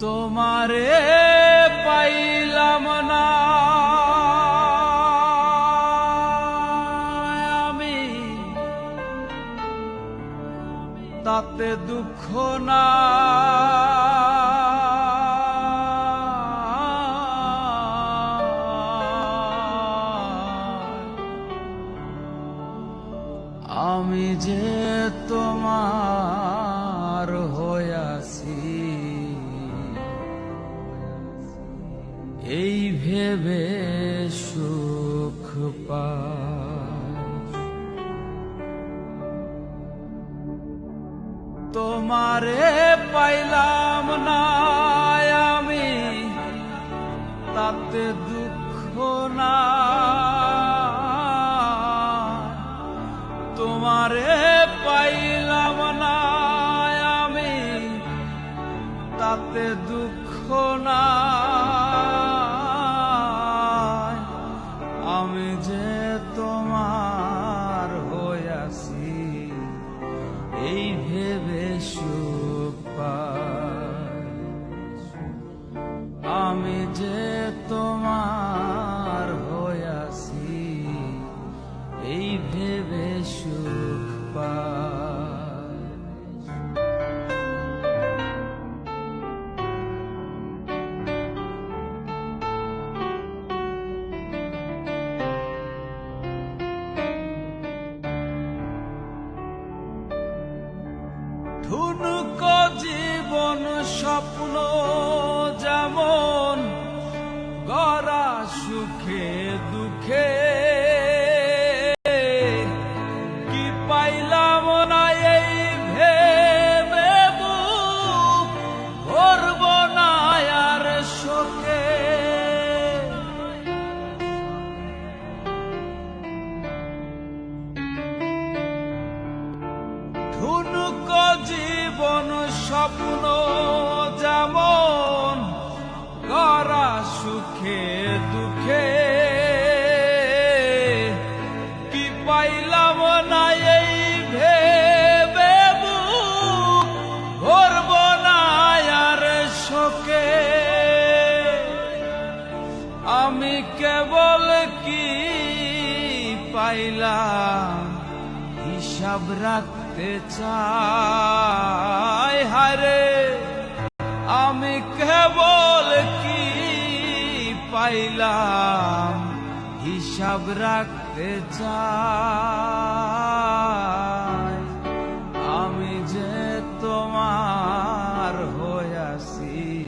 তোমারে পাইলাম না আমি, তাতে দুঃখ না। আমি যে তোমার হইয়াছি এই ভেবে সুখ পাই। তোমারে পাইলাম না আমি, তাতে দুঃখ না। তোমারে পাইলাম না আমি, তাতে দুঃখ না। আমি যে তোমার হইয়াছি এই ভেবে সুখ পাই। আমি যে তোমার হইয়াছি এই ভেবে সুখ পাই। ঠুনক জীবন স্বপ্ন যেমন গড়া সুখে দুঃখে, কি পাইলাম না এই ভেবে বুক ভরব না আর শোকে। ঠুনক জীবন স্বপ্ন যেমন গড়া সুখে দুঃখে, কি পাইলাম না এই ভেবে বুক ভরব না আর শোকে। আমি কেবল কি পাইলাম হিসাব রাখতে চাই। হারে আমি কেবল কি পাইলাম হিসাব রাখতে চাই।